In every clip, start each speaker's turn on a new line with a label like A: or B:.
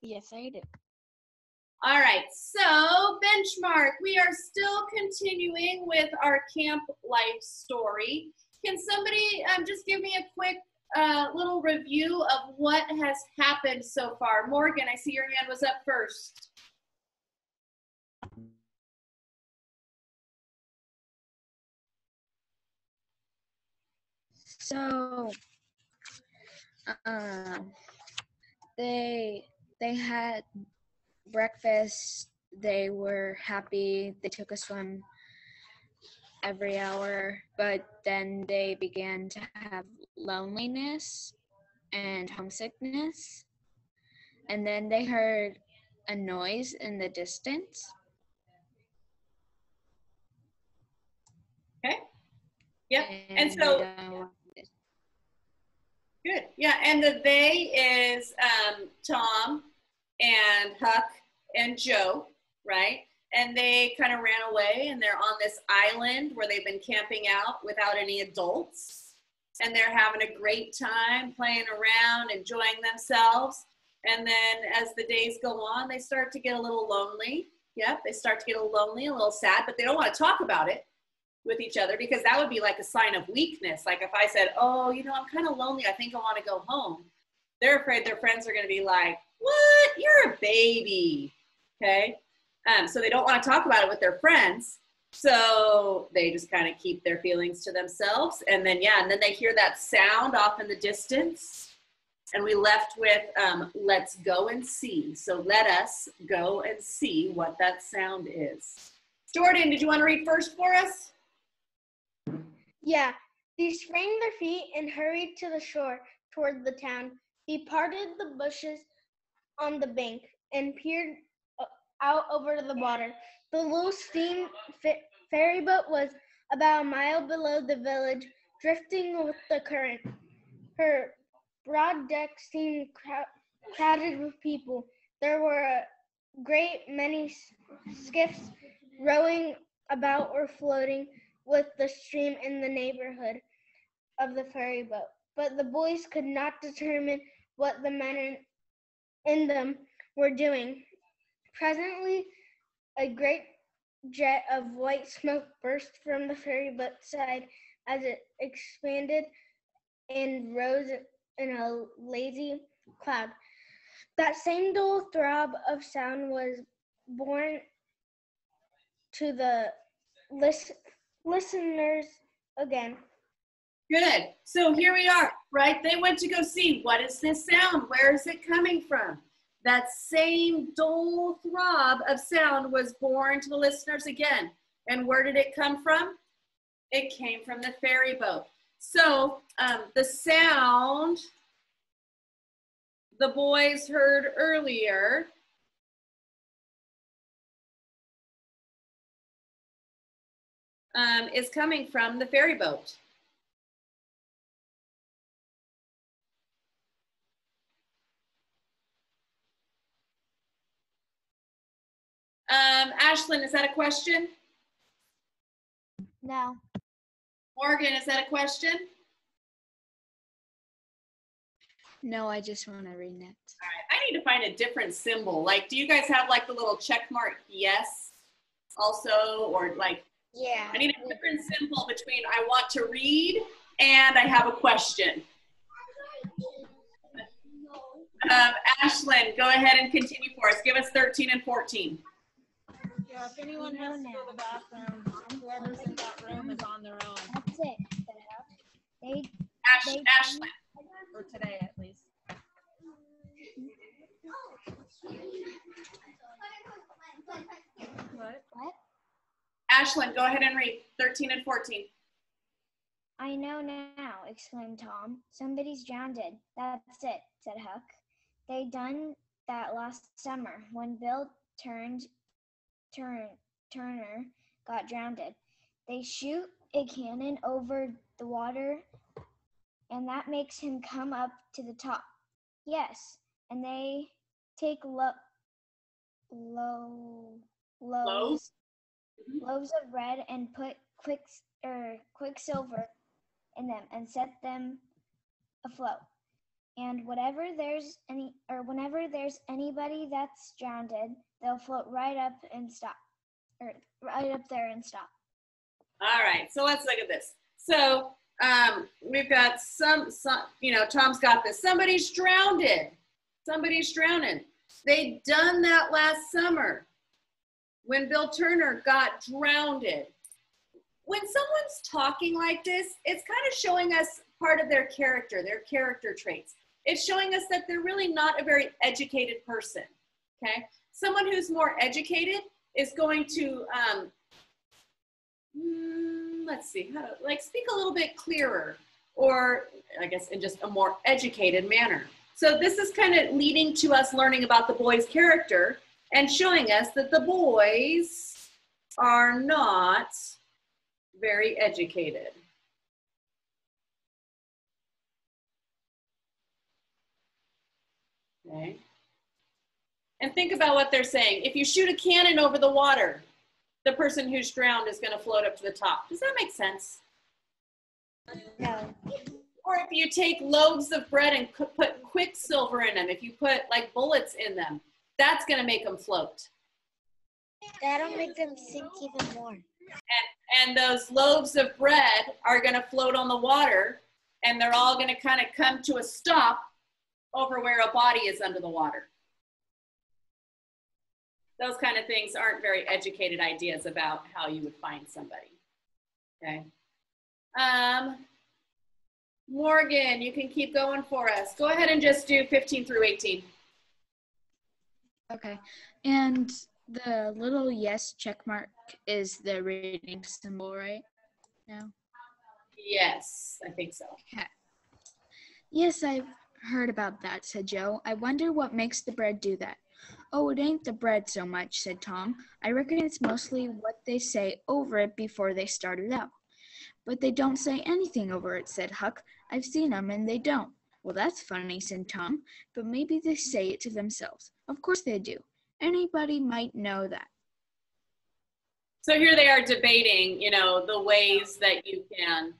A: Yes, I do.
B: All right, so benchmark. We are still continuing with our camp life story. Can somebody just give me a quick little review of what has happened so far? Morgan, I see your hand was up first.
A: So, they had breakfast. They were happy. They took a swim every hour, but then they began to have loneliness and homesickness. And then they heard a noise in the distance.
B: Okay. Yep. And so good. Yeah, and the they is Tom and Huck and Joe, right? And they kind of ran away, and they're on this island where they've been camping out without any adults, and they're having a great time playing around, enjoying themselves. And then as the days go on, they start to get a little lonely. Yep, they start to get a little lonely, a little sad, but they don't want to talk about it with each other because that would be like a sign of weakness. Like if I said, oh, you know, I'm kind of lonely, I think I want to go home. They're afraid their friends are going to be like, what? You're a baby. Okay. So they don't want to talk about it with their friends. So they just kind of keep their feelings to themselves. And then, yeah, and then they hear that sound off in the distance. And we left with, let's go and see. So let us go and see what that sound is. Jordan, did you want to read first for us?
C: Yeah, they sprang their feet and hurried to the shore toward the town. They parted the bushes on the bank and peered out over the water. The little steam ferry boat was about a mile below the village, drifting with the current. Her broad deck seemed crowded with people. There were a great many skiffs rowing about or floating with the stream in the neighborhood of the ferry boat. But the boys could not determine what the men in them were doing. Presently, a great jet of white smoke burst from the ferry boat side as it expanded and rose in a lazy cloud. That same dull throb of sound was borne to the listeners again.
B: Good. So here we are, right? They went to go see, what is this sound? Where is it coming from? That same dull throb of sound was borne to the listeners again. And where did it come from? It came from the ferry boat. So the sound the boys heard earlier is coming from the ferry boat. Ashlyn, is that a question?
C: No.
B: Morgan, is that a question?
A: No, I just want to read next.
B: All right, I need to find a different symbol. Like, do you guys have like the little check mark yes also, or like,
C: yeah.
B: I need a different symbol between I want to read and I have a question. Ashlyn, go ahead and continue for us. Give us 13 and 14.
D: Yeah, if anyone has to go to the bathroom, whoever's in that room is on their own.
C: That's it.
B: Ashlyn.
D: For today, at least. What?
B: Ashlyn, go ahead and read 13 and 14.
E: I know now, exclaimed Tom. Somebody's drowned. That's it, said Huck. They done that last summer when Bill Turner got drowned. They shoot a cannon over the water and that makes him come up to the top. Yes, and they take loaves of bread and put quicksilver in them and set them afloat. And whenever there's anybody that's drowned, they'll float right up and stop, or right up there and stop.
B: All right, so let's look at this. So we've got some, Tom's got this. Somebody's drowned. Somebody's drowning. They done that last summer when Bill Turner got drowned. When someone's talking like this, it's kind of showing us part of their character traits. It's showing us that they're really not a very educated person, okay? Someone who's more educated is going to, let's see, how to, like, speak a little bit clearer, or I guess in just a more educated manner. So this is kind of leading to us learning about the boy's character and showing us that the boys are not very educated. Okay. And think about what they're saying. If you shoot a cannon over the water, the person who's drowned is going to float up to the top. Does that make sense?
E: No.
B: Or if you take loaves of bread and put quicksilver in them, if you put like bullets in them, that's going to make them float.
E: That'll make them sink even more.
B: And those loaves of bread are going to float on the water, and they're all going to kind of come to a stop over where a body is under the water. Those kind of things aren't very educated ideas about how you would find somebody. Okay. Morgan, you can keep going for us. Go ahead and just do 15 through 18.
A: Okay. And the little yes check mark is the reading symbol, right? Now?
B: Yes, I think so.
A: Okay. Yes, I've heard about that, said Joe. I wonder what makes the bread do that. Oh, it ain't the bread so much, said Tom. I reckon it's mostly what they say over it before they start it out. But they don't say anything over it, said Huck. I've seen 'em, and they don't. Well, that's funny, said Tom. But maybe they say it to themselves. Of course they do. Anybody might know that.
B: So here they are debating, the ways that you can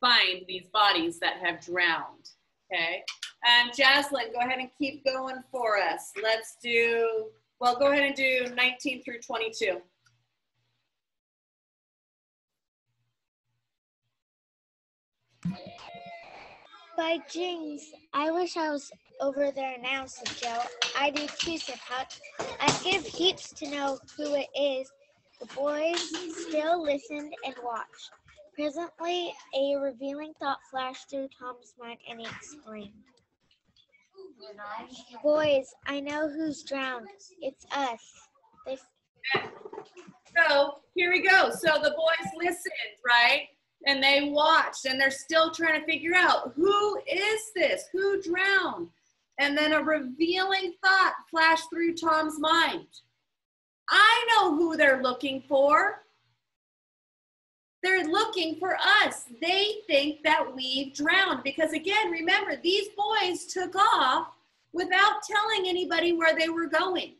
B: find these bodies that have drowned, okay? And Jaslyn, go ahead and keep going for us. Let's do, well, go ahead and do 19 through 22.
E: By jings, I wish I was over there now, said Joe. I do too, said Huck. I'd give heaps to know who it is. The boys still listened and watched. Presently, a revealing thought flashed through Tom's mind, and he exclaimed, Boys, I know who's drowned. It's us.
B: So here we go. So the boys listened, right? And they watched, and they're still trying to figure out, who is this? Who drowned? And then a revealing thought flashed through Tom's mind. I know who they're looking for. They're looking for us. They think that we've drowned. Because again, remember, these boys took off without telling anybody where they were going.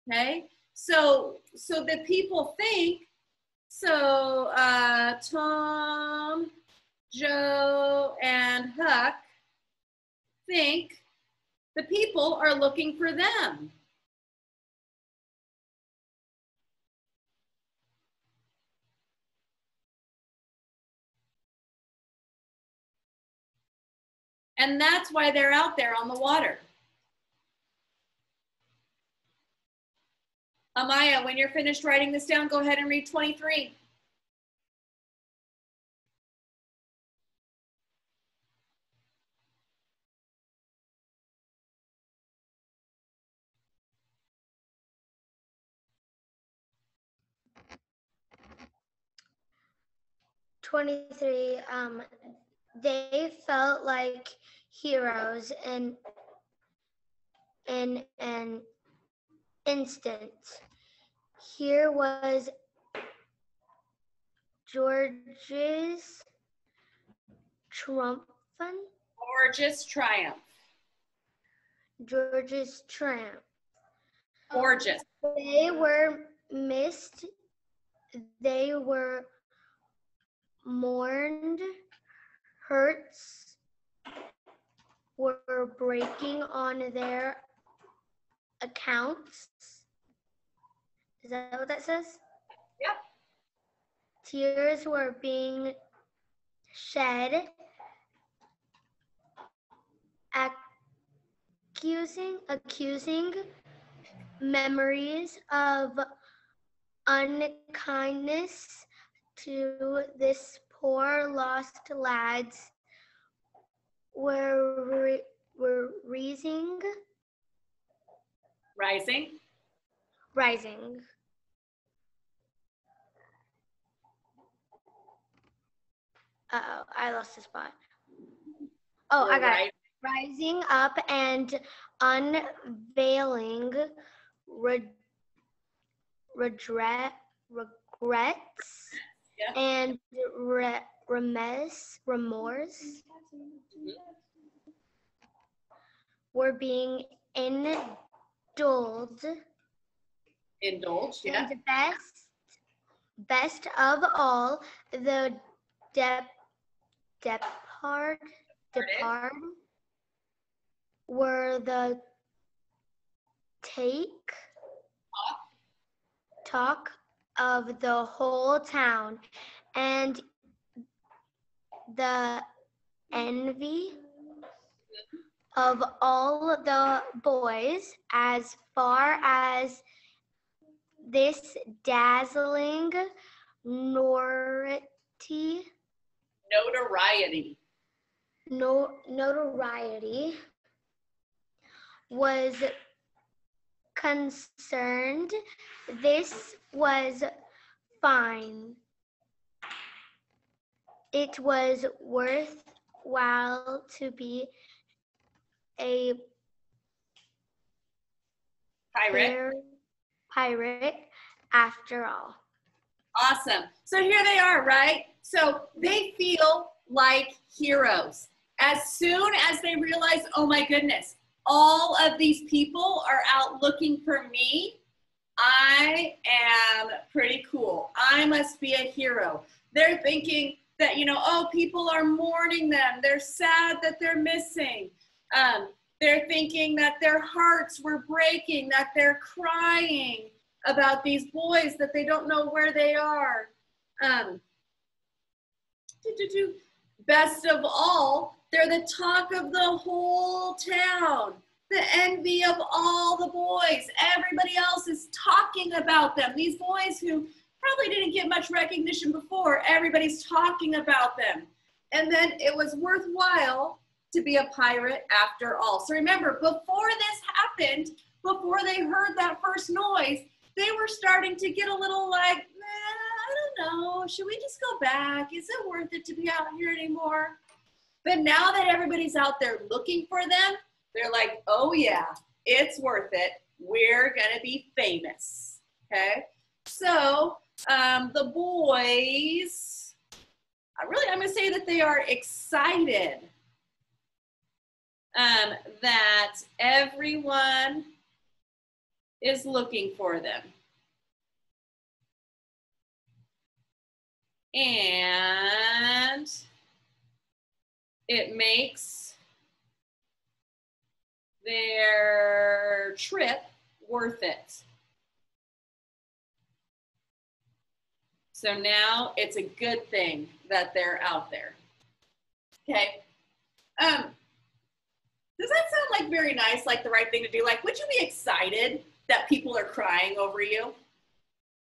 B: Okay? So the people think, Tom, Joe, and Huck think the people are looking for them. And that's why they're out there on the water. Amaya, when you're finished writing this down, go ahead and read 23.
C: They felt like heroes in an instant. Here was George's triumph.
B: Gorgeous triumph.
C: George's triumph.
B: Gorgeous.
C: They were missed. They were mourned, hurts, were breaking on their accounts. Is that what that says?
B: Yep.
C: Tears were being shed, accusing memories of unkindness to this poor lost lads were rising. Uh-oh, I lost the spot. Oh, I got it. Rising up and unveiling regrets and remorse were being indulged.
B: Yeah.
C: And best of all, the departed were the talk of the whole town, and the envy of all the boys as far as this dazzling notoriety was concerned. This was fine. It was worthwhile to be a pirate after all.
B: Awesome. So here they are, right? So they feel like heroes. As soon as they realize, oh my goodness, all of these people are out looking for me, I am pretty cool. I must be a hero. They're thinking that, oh, people are mourning them. They're sad that they're missing. They're thinking that their hearts were breaking, that they're crying about these boys, that they don't know where they are. Best of all, they're the talk of the whole town, the envy of all the boys. Everybody else is talking about them. These boys who probably didn't get much recognition before, everybody's talking about them. And then it was worthwhile to be a pirate after all. So remember, before this happened, before they heard that first noise, they were starting to get a little like, I don't know, should we just go back? Is it worth it to be out here anymore? But now that everybody's out there looking for them, they're like, oh yeah, it's worth it. We're gonna be famous, okay? So the boys, I'm gonna say that they are excited that everyone is looking for them. And it makes their trip worth it. So now it's a good thing that they're out there. Okay. Does that sound like very nice, like the right thing to do? Like, would you be excited that people are crying over you?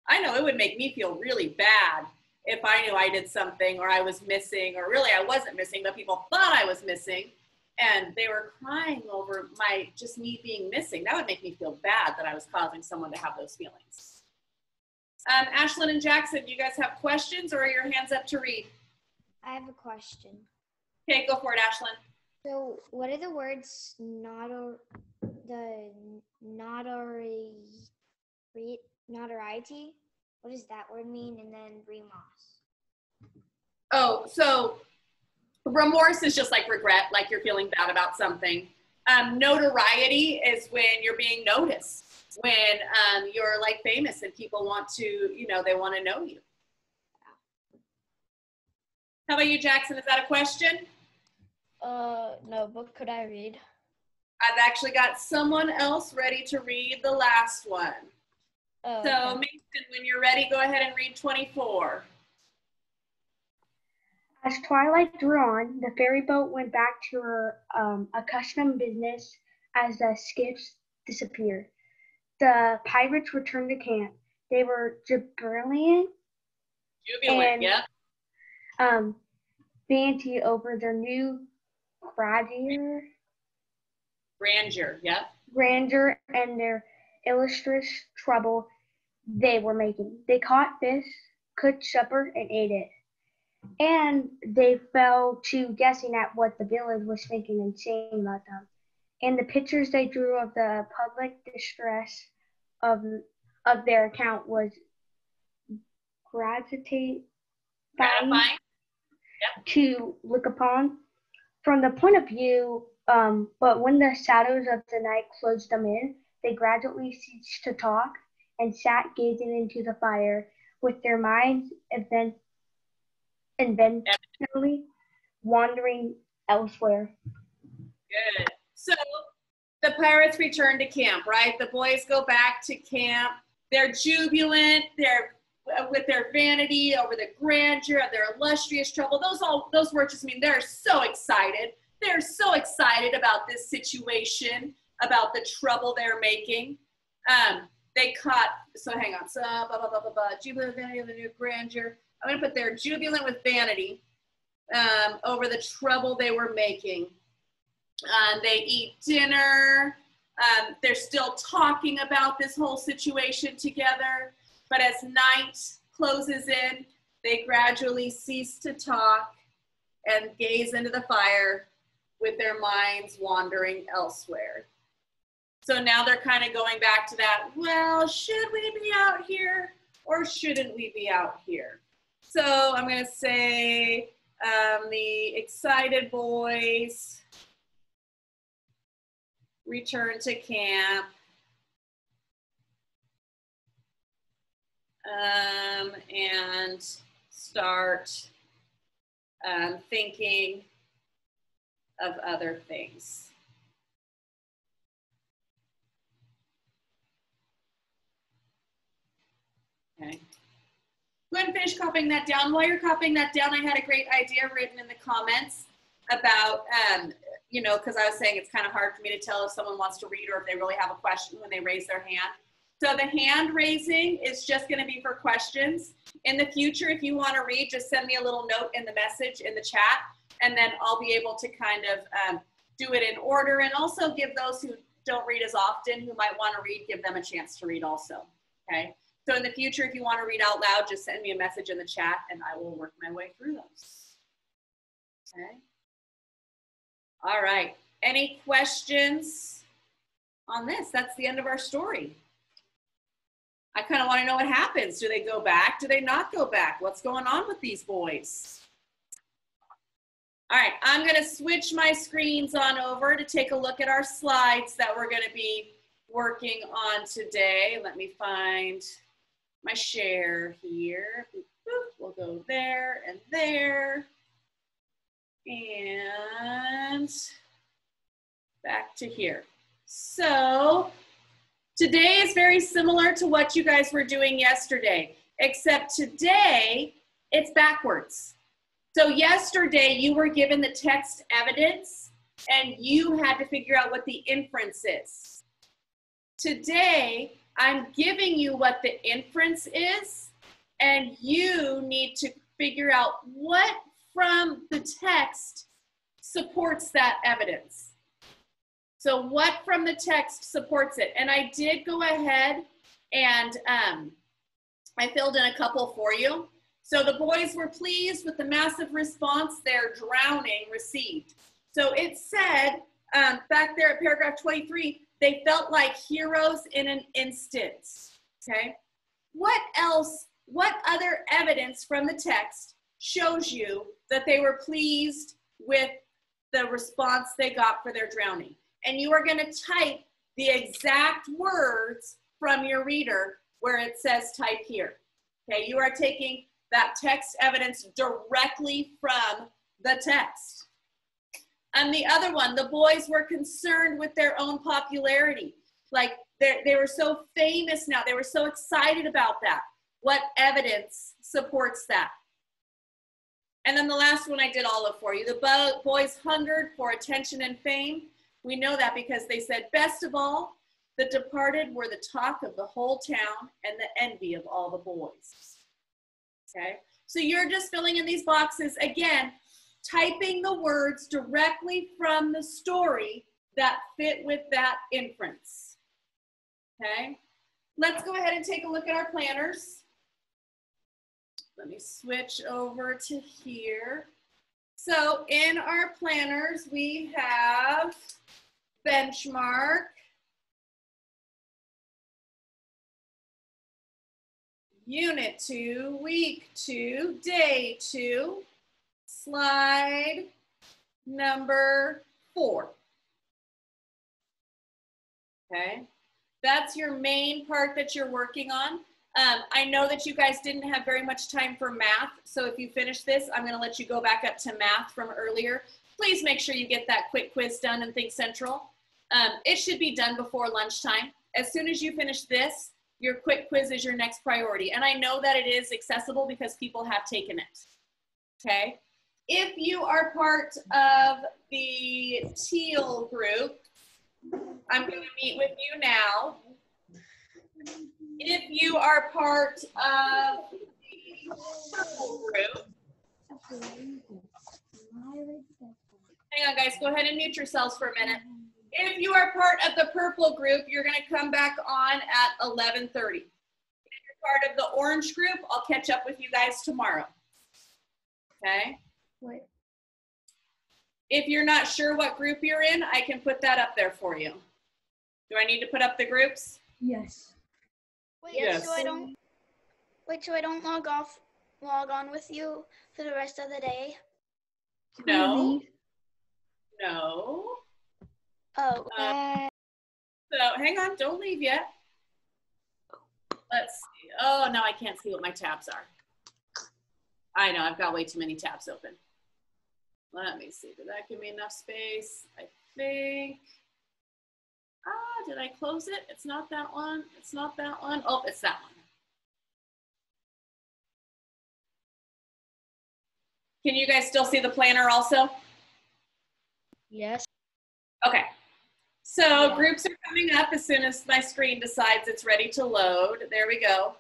B: I know it would make me feel really bad if I knew I did something or I was missing, or really I wasn't missing, but people thought I was missing and they were crying over just me being missing. That would make me feel bad that I was causing someone to have those feelings. Ashlyn and Jackson, do you guys have questions, or are your hands up to read?
E: I have a question.
B: Okay, go for it, Ashlyn.
E: So what are the words notoriety? What does that word mean? And then remorse.
B: Oh, so remorse is just like regret, like you're feeling bad about something. Notoriety is when you're being noticed, when you're like famous and people want to, they want to know you. How about you, Jackson? Is that a question?
C: No, but could I read?
B: I've actually got someone else ready to read the last one.
C: Oh,
B: So
C: okay.
B: Mason, when you're ready, go ahead and read 24.
F: As twilight drew on, the ferry boat went back to her accustomed business as the skiffs disappeared. The pirates returned to camp. They were jubilant
B: Jubilant,
F: and
B: yep.
F: banty over their new
B: Grandeur, yep.
F: grandeur and their illustrious trouble they were making. They caught fish, cooked supper, and ate it. And they fell to guessing at what the village was thinking and saying about them. And the pictures they drew of the public distress of their account was gratifying to look upon from the point of view. But when the shadows of the night closed them in, they gradually ceased to talk and sat gazing into the fire with their minds eventually wandering elsewhere.
B: Good. So the pirates return to camp, right? The boys go back to camp. They're jubilant. They're with their vanity over the grandeur of their illustrious trouble. Those words just mean they're so excited. They're so excited about this situation, about the trouble they're making. They caught, so hang on, so jubilant vanity of the new grandeur. I'm gonna put their jubilant with vanity over the trouble they were making. They eat dinner. They're still talking about this whole situation together. But as night closes in, they gradually cease to talk and gaze into the fire with their minds wandering elsewhere. So now they're kind of going back to that, well, should we be out here or shouldn't we be out here? So I'm going to say the excited boys return to camp. And start thinking of other things. Okay. Go ahead and finish copying that down. While you're copying that down, I had a great idea written in the comments about, you know, because I was saying it's kind of hard for me to tell if someone wants to read or if they really have a question when they raise their hand. So the hand raising is just going to be for questions. In the future, if you want to read, just send me a little note in the message in the chat, and then I'll be able to kind of do it in order, and also give those who don't read as often, who might want to read, give them a chance to read also, okay? So in the future, if you want to read out loud, just send me a message in the chat, and I will work my way through those, okay? All right, any questions on this? That's the end of our story. I kind of want to know what happens. Do they go back? Do they not go back? What's going on with these boys? All right, I'm going to switch my screens on over to take a look at our slides that we're going to be working on today. Let me find my share here. We'll go there and there. And back to here. So today is very similar to what you guys were doing yesterday, except today it's backwards. So yesterday you were given the text evidence and you had to figure out what the inference is. Today, I'm giving you what the inference is, and you need to figure out what from the text supports that evidence. So what from the text supports it? And I did go ahead and I filled in a couple for you. So the boys were pleased with the massive response their drowning received. So it said back there at paragraph 23, they felt like heroes in an instant, okay? What else, what other evidence from the text shows you that they were pleased with the response they got for their drowning? And you are going to type the exact words from your reader where it says type here. Okay, you are taking that text evidence directly from the text. And the other one, the boys were concerned with their own popularity. Like they were so famous now. They were so excited about that. What evidence supports that? And then the last one I did all of for you. The boys hungered for attention and fame. We know that because they said, best of all, the departed were the talk of the whole town and the envy of all the boys. Okay, so you're just filling in these boxes, again, typing the words directly from the story that fit with that inference. Okay, let's go ahead and take a look at our planners. Let me switch over to here. So in our planners, we have benchmark, Unit 2, Week 2, Day 2, slide number 4. Okay, that's your main part that you're working on. I know that you guys didn't have very much time for math, so if you finish this, I'm going to let you go back up to math from earlier. Please make sure you get that quick quiz done in Think Central. It should be done before lunchtime. As soon as you finish this, your quick quiz is your next priority. And I know that it is accessible because people have taken it. Okay? If you are part of the teal group, I'm going to meet with you now. If you are part of the purple group, hang on guys, go ahead and mute yourselves for a minute. If you are part of the purple group, you're going to come back on at 11:30. If you're part of the orange group, I'll catch up with you guys tomorrow. Okay?
C: Wait.
B: If you're not sure what group you're in, I can put that up there for you. Do I need to put up the groups?
E: Yes.
C: Wait,
B: Yes.
C: so I don't log on with you for the rest of the day?
B: No. No.
C: Oh.
B: So hang on, don't leave yet. Let's see. Oh, no, I can't see what my tabs are. I know, I've got way too many tabs open. Let me see, did that give me enough space? I think. Did I close it? It's not that one. It's not that one. Oh, it's that one. Can you guys still see the planner also?
C: Yes.
B: Okay. So groups are coming up as soon as my screen decides it's ready to load. There we go.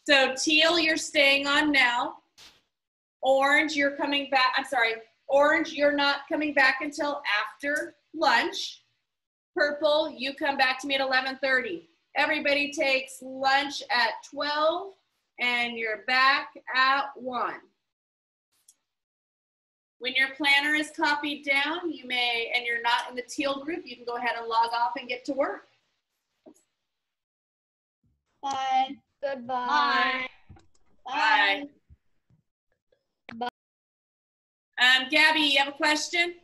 B: So teal, you're staying on now. Orange, you're coming back. I'm sorry. Orange, you're not coming back until after lunch. Purple, you come back to me at 11:30. Everybody takes lunch at 12 and you're back at 1. When your planner is copied down, you may, and you're not in the teal group, you can go ahead and log off and get to work.
C: Bye. Goodbye.
B: Bye.
C: Bye.
B: Gabby, you have a question?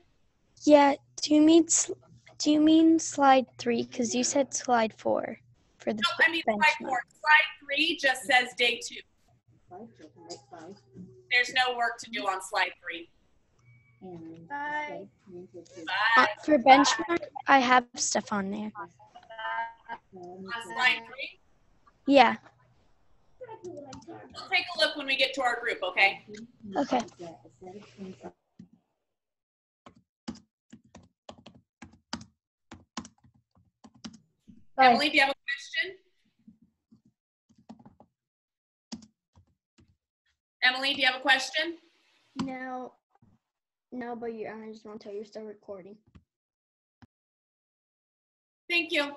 G: Yeah, do you mean slide 3? Because you said slide 4 for the
B: No, I mean slide 4. Slide 3 just says day 2. There's no work to do on slide 3.
C: Bye.
B: Bye.
G: For benchmark, I have stuff on there.
B: On slide 3?
G: Yeah.
B: We'll take a look when we get to our group, okay?
G: Okay. Bye.
B: Emily, do you have a question? Emily, do you have a question?
C: No, but I just want to tell you you're still recording.
B: Thank you.